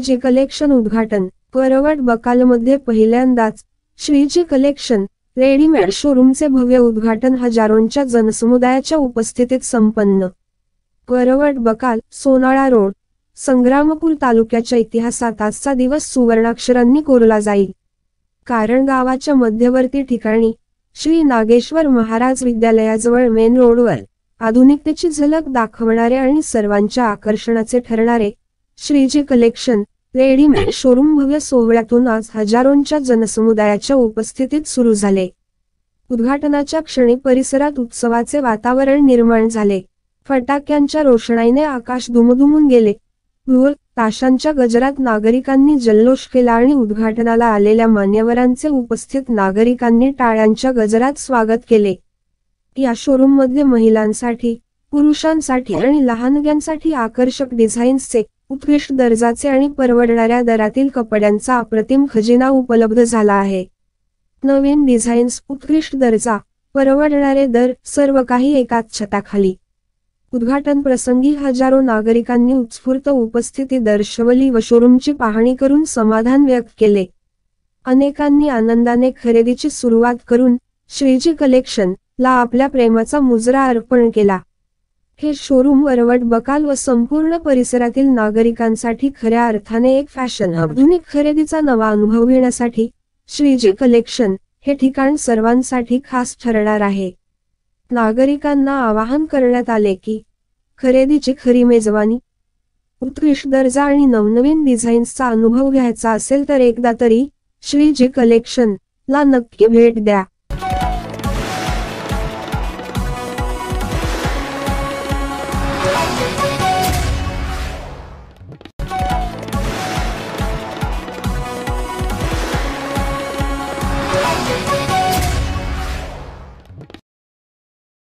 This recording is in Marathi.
श्रीजी कलेक्शन उद्घाटन परवड बकालमध्ये पहिल्यांदाच श्रीजी कलेक्शन रेडीमेड शोरूमचे भव्य उद्घाटन हजारोंच्या जनसमुदायाच्या उपस्थितीत संपन्न। परवड बकाल, सोनाळा रोड, संग्रामपूर तालुक्याच्या इतिहासात आजचा दिवस सुवर्णाक्षरांनी कोरला जाईल। कारण गावाच्या मध्यवर्ती ठिकाणी श्री नागेश्वर महाराज विद्यालयाजवळ मेन रोडवर आधुनिकतेची झलक दाखवणारे आणि सर्वांच्या आकर्षणाचे ठरणारे श्रीजी कलेक्शन रेडीमेड शोरूम भव्य सोहळ्यातून आज हजारोंच्या जनसमुदायाच्या उपस्थितीत सुरू झाले। उद्घाटनाच्या क्षणी परिसरात उत्सवाचे वातावरण निर्माण झाले। फटाक्यांच्या रोषणाईने आकाश दुमदुमून गेले। ढोल ताशांच्या गजरात नागरिकांनी जल्लोष केला आणि उद्घाटनाला आलेल्या मान्यवरांचे उपस्थित नागरिकांनी टाळ्यांच्या गजरात स्वागत केले। या शोरूममध्ये महिलांसाठी, पुरुषांसाठी आणि लहानग्यांसाठी आकर्षक डिझाईन्सचे, उत्कृष्ट दर्जाचे आणि परवडणाऱ्या दरातील कपड्यांचा अप्रतिम खजिना उपलब्ध झाला आहे। नवीन डिझाईन्स, उत्कृष्ट दर्जा, परवडणारे दर, सर्व काही एकाच छताखाली। उद्घाटन प्रसंगी हजारो नागरिकांनी उत्स्फूर्त उपस्थिती दर्शवली व शोरूमची पाहणी करून समाधान व्यक्त केले। अनेकांनी आनंदाने खरेदीची सुरुवात करून श्रीजी कलेक्शन ला आपल्या प्रेमाचा मुजरा अर्पण केला। हे शोरूम परवड बकाल व संपूर्ण परिसरातील नागरिकांसाठी खऱ्या अर्थाने एक फॅशन हब। आधुनिक खरेदीचा नवा अनुभव घेण्यासाठी श्रीजी कलेक्शन हे ठिकाण सर्वांसाठी खास ठरणार आहे। नागरिकांना आवाहन करण्यात आले की खरेदीची खरी मेजवानी, उत्कृष्ट दर्जा आणि नवनवीन डिझाईन्सचा अनुभव घ्यायचा असेल तर एकदा तरी श्रीजी कलेक्शन ला नक्की भेट द्या।